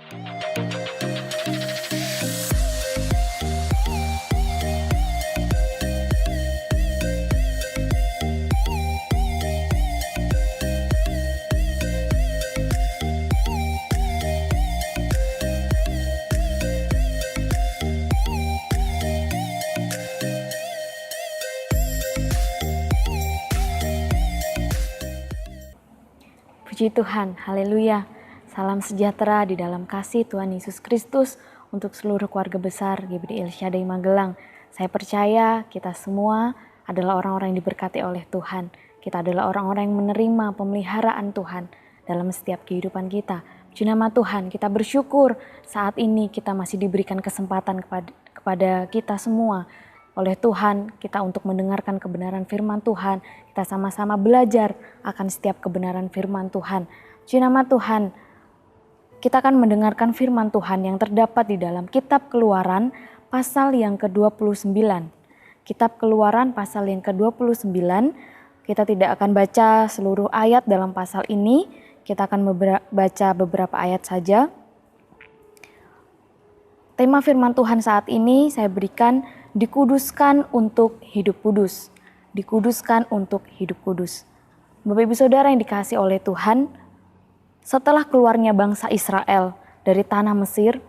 Puji Tuhan, haleluya. Salam sejahtera di dalam kasih Tuhan Yesus Kristus untuk seluruh keluarga besar GBD El Shaddai Magelang. Saya percaya kita semua adalah orang-orang yang diberkati oleh Tuhan. Kita adalah orang-orang yang menerima pemeliharaan Tuhan dalam setiap kehidupan kita. Puji nama Tuhan, kita bersyukur saat ini kita masih diberikan kesempatan kepada kita semua oleh Tuhan, kita untuk mendengarkan kebenaran firman Tuhan. Kita sama-sama belajar akan setiap kebenaran firman Tuhan. Puji nama Tuhan, kita akan mendengarkan firman Tuhan yang terdapat di dalam kitab Keluaran pasal yang ke-29. Kitab Keluaran pasal yang ke-29, kita tidak akan baca seluruh ayat dalam pasal ini, kita akan baca beberapa ayat saja. Tema firman Tuhan saat ini saya berikan, dikuduskan untuk hidup kudus. Dikuduskan untuk hidup kudus. Bapak Ibu Saudara yang dikasihi oleh Tuhan, setelah keluarnya bangsa Israel dari tanah Mesir,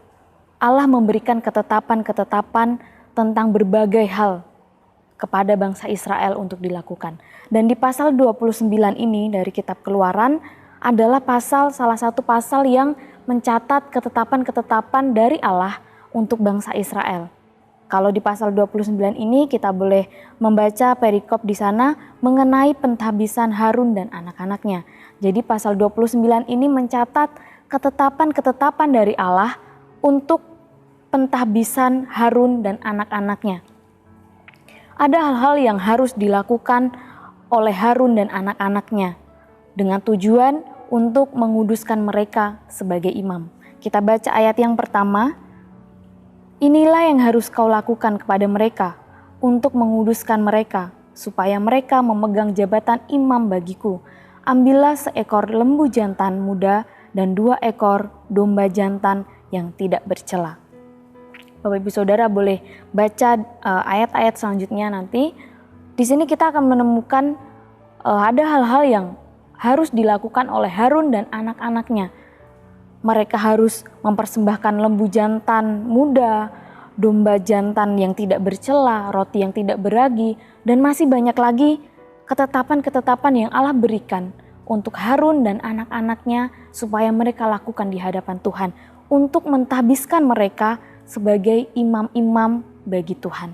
Allah memberikan ketetapan-ketetapan tentang berbagai hal kepada bangsa Israel untuk dilakukan. Dan di pasal 29 ini dari kitab Keluaran adalah salah satu pasal yang mencatat ketetapan-ketetapan dari Allah untuk bangsa Israel. Kalau di pasal 29 ini kita boleh membaca perikop di sana mengenai pentahbisan Harun dan anak-anaknya. Jadi pasal 29 ini mencatat ketetapan-ketetapan dari Allah untuk pentahbisan Harun dan anak-anaknya. Ada hal-hal yang harus dilakukan oleh Harun dan anak-anaknya dengan tujuan untuk menguduskan mereka sebagai imam. Kita baca ayat yang pertama. Inilah yang harus kau lakukan kepada mereka untuk menguduskan mereka, supaya mereka memegang jabatan imam bagiku. Ambillah seekor lembu jantan muda dan 2 ekor domba jantan yang tidak bercela. Bapak Ibu Saudara boleh baca ayat-ayat selanjutnya nanti. Di sini kita akan menemukan ada hal-hal yang harus dilakukan oleh Harun dan anak-anaknya. Mereka harus mempersembahkan lembu jantan muda, domba jantan yang tidak bercela, roti yang tidak beragi, dan masih banyak lagi ketetapan-ketetapan yang Allah berikan untuk Harun dan anak-anaknya supaya mereka lakukan di hadapan Tuhan untuk mentahbiskan mereka sebagai imam-imam bagi Tuhan.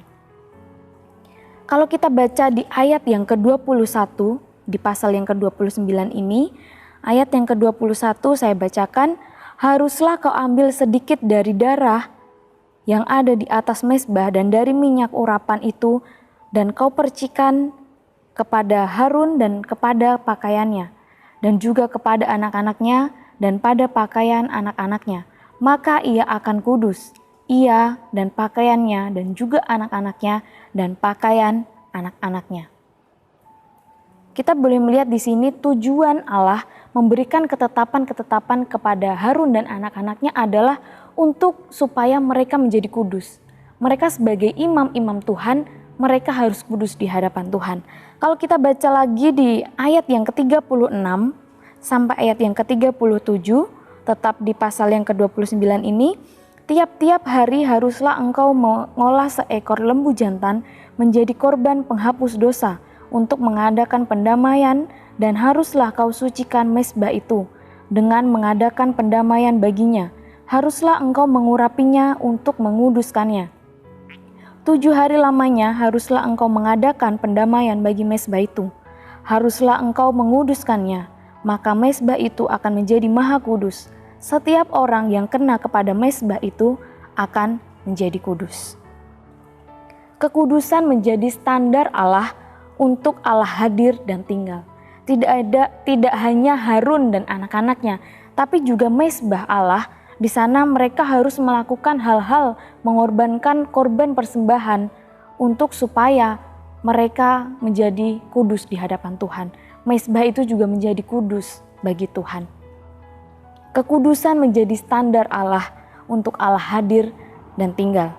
Kalau kita baca di ayat yang ke-21, di pasal yang ke-29 ini, ayat yang ke-21 saya bacakan, haruslah kau ambil sedikit dari darah yang ada di atas mezbah dan dari minyak urapan itu, dan kau percikan kepada Harun dan kepada pakaiannya, dan juga kepada anak-anaknya dan pada pakaian anak-anaknya. Maka ia akan kudus, ia dan pakaiannya dan juga anak-anaknya dan pakaian anak-anaknya. Kita boleh melihat di sini tujuan Allah memberikan ketetapan-ketetapan kepada Harun dan anak-anaknya adalah untuk supaya mereka menjadi kudus. Mereka sebagai imam-imam Tuhan, mereka harus kudus di hadapan Tuhan. Kalau kita baca lagi di ayat yang ke-36 sampai ayat yang ke-37, tetap di pasal yang ke-29 ini, tiap-tiap hari haruslah engkau mengolah seekor lembu jantan menjadi korban penghapus dosa, untuk mengadakan pendamaian, dan haruslah kau sucikan mezbah itu dengan mengadakan pendamaian baginya. Haruslah engkau mengurapinya untuk menguduskannya. 7 hari lamanya haruslah engkau mengadakan pendamaian bagi mezbah itu. Haruslah engkau menguduskannya, maka mezbah itu akan menjadi maha kudus. Setiap orang yang kena kepada mezbah itu akan menjadi kudus. Kekudusan menjadi standar Allah untuk Allah hadir dan tinggal. Tidak hanya Harun dan anak-anaknya, tapi juga mezbah Allah. Di sana mereka harus melakukan hal-hal mengorbankan korban persembahan untuk supaya mereka menjadi kudus di hadapan Tuhan. Mezbah itu juga menjadi kudus bagi Tuhan. Kekudusan menjadi standar Allah untuk Allah hadir dan tinggal.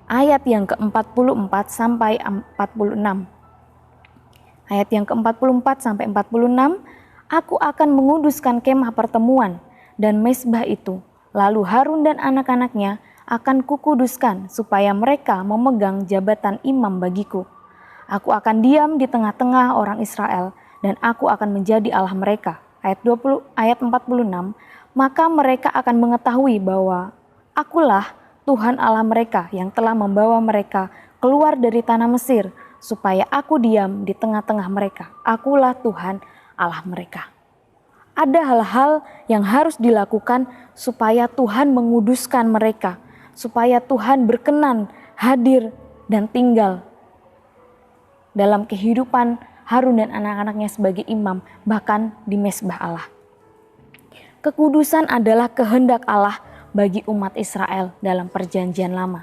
Ayat yang ke-44 sampai 46. Ayat yang ke-44 sampai 46, aku akan menguduskan kemah pertemuan dan mezbah itu. Lalu Harun dan anak-anaknya akan kukuduskan supaya mereka memegang jabatan imam bagiku. Aku akan diam di tengah-tengah orang Israel dan aku akan menjadi Allah mereka. Ayat 46, maka mereka akan mengetahui bahwa akulah Tuhan Allah mereka yang telah membawa mereka keluar dari tanah Mesir, supaya aku diam di tengah-tengah mereka. Akulah Tuhan Allah mereka. Ada hal-hal yang harus dilakukan supaya Tuhan menguduskan mereka, supaya Tuhan berkenan hadir dan tinggal dalam kehidupan Harun dan anak-anaknya sebagai imam, bahkan di mezbah Allah. Kekudusan adalah kehendak Allah bagi umat Israel dalam perjanjian lama.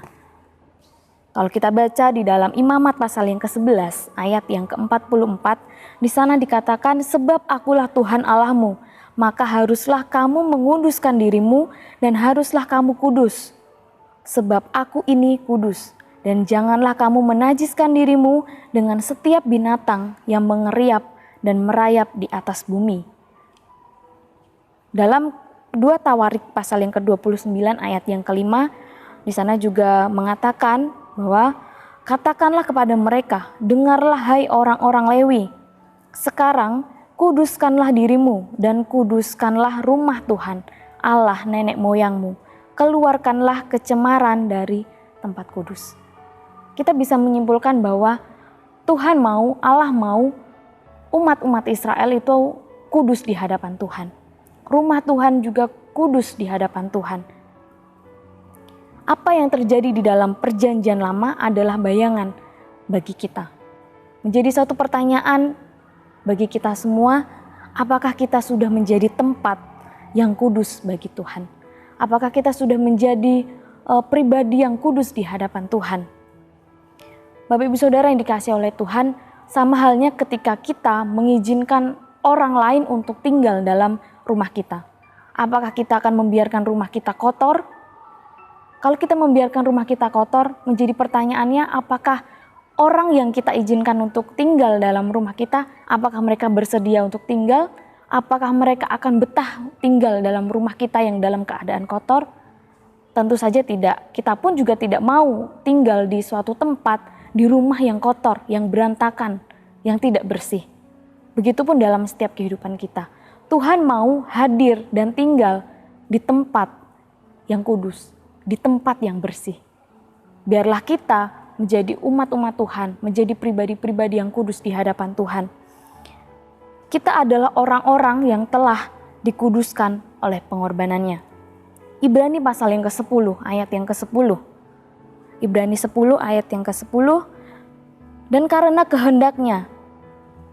Kalau kita baca di dalam Imamat pasal yang ke-11 ayat yang ke-44, di sana dikatakan, sebab akulah Tuhan Allahmu, maka haruslah kamu menguduskan dirimu dan haruslah kamu kudus. Sebab aku ini kudus, dan janganlah kamu menajiskan dirimu dengan setiap binatang yang mengeriap dan merayap di atas bumi. Dalam 2 Tawarik pasal yang ke-29 ayat yang ke-5, di sana juga mengatakan bahwa katakanlah kepada mereka, dengarlah hai orang-orang Lewi, sekarang kuduskanlah dirimu dan kuduskanlah rumah Tuhan, Allah nenek moyangmu, keluarkanlah kecemaran dari tempat kudus. Kita bisa menyimpulkan bahwa Tuhan mau, Allah mau umat-umat Israel itu kudus di hadapan Tuhan. Rumah Tuhan juga kudus di hadapan Tuhan. Apa yang terjadi di dalam perjanjian lama adalah bayangan bagi kita. Menjadi satu pertanyaan bagi kita semua, apakah kita sudah menjadi tempat yang kudus bagi Tuhan? Apakah kita sudah menjadi pribadi yang kudus di hadapan Tuhan? Bapak Ibu Saudara yang dikasihi oleh Tuhan, sama halnya ketika kita mengizinkan orang lain untuk tinggal dalam rumah kita. Apakah kita akan membiarkan rumah kita kotor? Kalau kita membiarkan rumah kita kotor, menjadi pertanyaannya, apakah orang yang kita izinkan untuk tinggal dalam rumah kita, apakah mereka bersedia untuk tinggal? Apakah mereka akan betah tinggal dalam rumah kita yang dalam keadaan kotor? Tentu saja tidak. Kita pun juga tidak mau tinggal di suatu tempat, di rumah yang kotor, yang berantakan, yang tidak bersih. Begitupun dalam setiap kehidupan kita. Tuhan mau hadir dan tinggal di tempat yang kudus, di tempat yang bersih. Biarlah kita menjadi umat-umat Tuhan, menjadi pribadi-pribadi yang kudus di hadapan Tuhan. Kita adalah orang-orang yang telah dikuduskan oleh pengorbanannya. Ibrani pasal yang ke-10, ayat yang ke-10. Ibrani 10 ayat yang ke-10. Dan karena kehendaknya,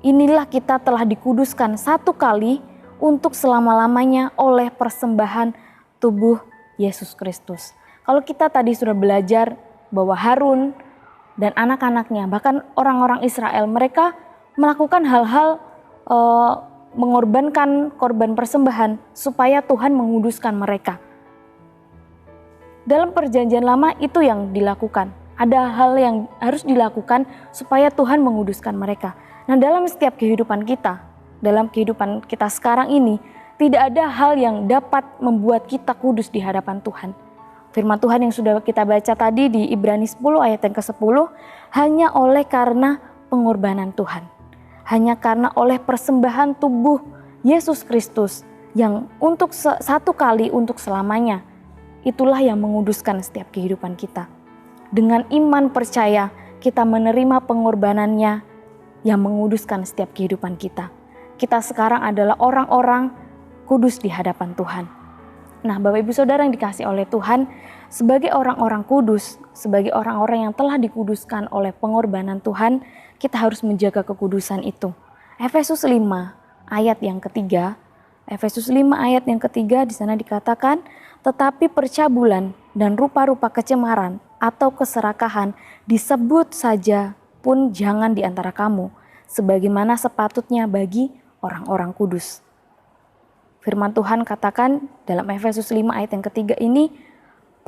inilah kita telah dikuduskan satu kali untuk selama-lamanya oleh persembahan tubuh Yesus Kristus. Kalau kita tadi sudah belajar bahwa Harun dan anak-anaknya, bahkan orang-orang Israel, mereka melakukan hal-hal mengorbankan korban persembahan supaya Tuhan menguduskan mereka. Dalam perjanjian lama itu yang dilakukan. Ada hal yang harus dilakukan supaya Tuhan menguduskan mereka. Nah, dalam setiap kehidupan kita, dalam kehidupan kita sekarang ini, tidak ada hal yang dapat membuat kita kudus di hadapan Tuhan. Firman Tuhan yang sudah kita baca tadi di Ibrani 10 ayat yang ke-10, hanya oleh karena pengorbanan Tuhan. Hanya karena oleh persembahan tubuh Yesus Kristus yang untuk satu kali untuk selamanya, itulah yang menguduskan setiap kehidupan kita. Dengan iman percaya kita menerima pengorbanannya yang menguduskan setiap kehidupan kita. Kita sekarang adalah orang-orang kudus di hadapan Tuhan. Nah, Bapak Ibu Saudara yang dikasihi oleh Tuhan, sebagai orang-orang kudus, sebagai orang-orang yang telah dikuduskan oleh pengorbanan Tuhan, kita harus menjaga kekudusan itu. Efesus 5 ayat yang ketiga, Efesus 5 ayat yang ketiga di sana dikatakan, tetapi percabulan dan rupa-rupa kecemaran atau keserakahan disebut saja pun jangan di antara kamu, sebagaimana sepatutnya bagi orang-orang kudus. Firman Tuhan katakan dalam Efesus 5 ayat yang ketiga ini,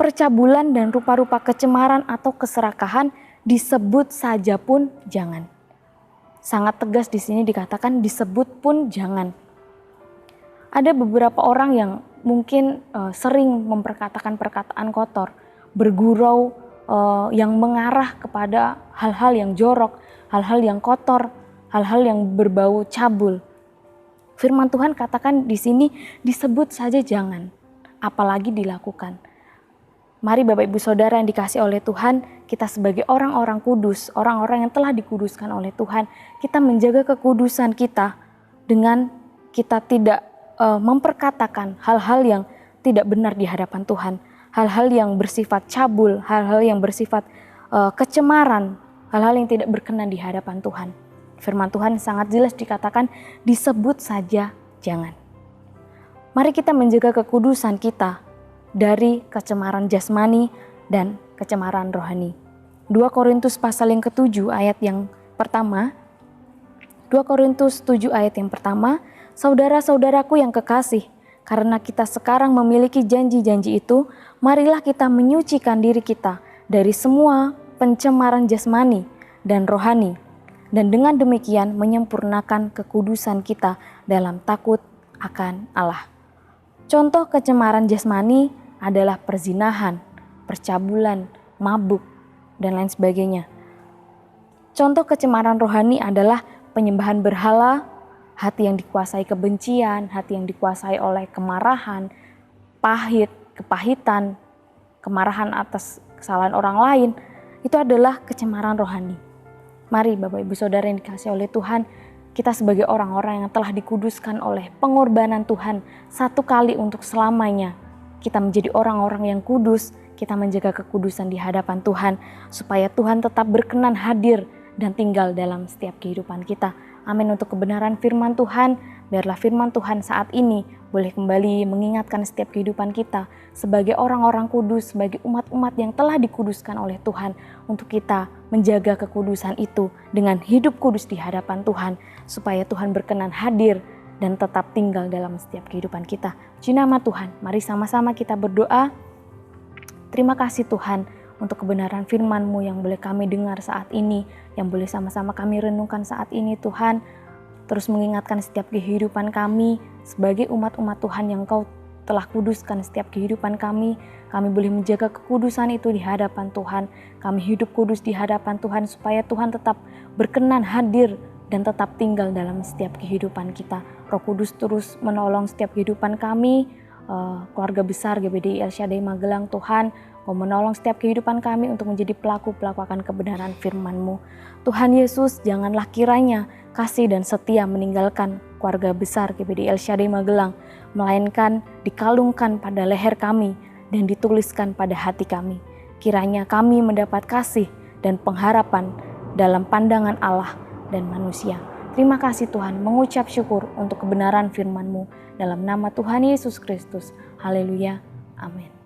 percabulan dan rupa-rupa kecemaran atau keserakahan disebut saja pun jangan. Sangat tegas di sini dikatakan disebut pun jangan. Ada beberapa orang yang mungkin sering memperkatakan perkataan kotor, bergurau yang mengarah kepada hal-hal yang jorok, hal-hal yang kotor, hal-hal yang berbau cabul. Firman Tuhan katakan di sini disebut saja jangan, apalagi dilakukan. Mari Bapak Ibu Saudara yang dikasihi oleh Tuhan, kita sebagai orang-orang kudus, orang-orang yang telah dikuduskan oleh Tuhan, kita menjaga kekudusan kita dengan kita tidak memperkatakan hal-hal yang tidak benar di hadapan Tuhan, hal-hal yang bersifat cabul, hal-hal yang bersifat kecemaran, hal-hal yang tidak berkenan di hadapan Tuhan. Firman Tuhan sangat jelas dikatakan disebut saja jangan. Mari kita menjaga kekudusan kita dari kecemaran jasmani dan kecemaran rohani. 2 Korintus pasal yang ke-7 ayat yang pertama. 2 Korintus 7 ayat yang pertama, saudara-saudaraku yang kekasih, karena kita sekarang memiliki janji-janji itu, marilah kita menyucikan diri kita dari semua pencemaran jasmani dan rohani, dan dengan demikian menyempurnakan kekudusan kita dalam takut akan Allah. Contoh kecemaran jasmani adalah perzinahan, percabulan, mabuk, dan lain sebagainya. Contoh kecemaran rohani adalah penyembahan berhala, hati yang dikuasai kebencian, hati yang dikuasai oleh kemarahan, kepahitan, kemarahan atas kesalahan orang lain. Itu adalah kecemaran rohani. Mari Bapak Ibu Saudara yang dikasihi oleh Tuhan, kita sebagai orang-orang yang telah dikuduskan oleh pengorbanan Tuhan satu kali untuk selamanya. Kita menjadi orang-orang yang kudus, kita menjaga kekudusan di hadapan Tuhan, supaya Tuhan tetap berkenan hadir dan tinggal dalam setiap kehidupan kita. Amin untuk kebenaran firman Tuhan, biarlah firman Tuhan saat ini boleh kembali mengingatkan setiap kehidupan kita sebagai orang-orang kudus, sebagai umat-umat yang telah dikuduskan oleh Tuhan, untuk kita menjaga kekudusan itu dengan hidup kudus di hadapan Tuhan, supaya Tuhan berkenan hadir dan tetap tinggal dalam setiap kehidupan kita. Puji nama Tuhan, mari sama-sama kita berdoa. Terima kasih Tuhan untuk kebenaran firman-Mu yang boleh kami dengar saat ini, yang boleh sama-sama kami renungkan saat ini Tuhan. Terus mengingatkan setiap kehidupan kami sebagai umat-umat Tuhan yang Kau telah kuduskan setiap kehidupan kami. Kami boleh menjaga kekudusan itu di hadapan Tuhan. Kami hidup kudus di hadapan Tuhan supaya Tuhan tetap berkenan hadir dan tetap tinggal dalam setiap kehidupan kita. Roh Kudus terus menolong setiap kehidupan kami, keluarga besar GBDI El Shaddai Magelang Tuhan. Kau menolong setiap kehidupan kami untuk menjadi pelaku-pelaku akan kebenaran firman-Mu. Tuhan Yesus, janganlah kiranya kasih dan setia meninggalkan keluarga besar GBDI El Shaddai Magelang, melainkan dikalungkan pada leher kami dan dituliskan pada hati kami. Kiranya kami mendapat kasih dan pengharapan dalam pandangan Allah dan manusia. Terima kasih Tuhan, mengucap syukur untuk kebenaran firman-Mu. Dalam nama Tuhan Yesus Kristus. Haleluya. Amin.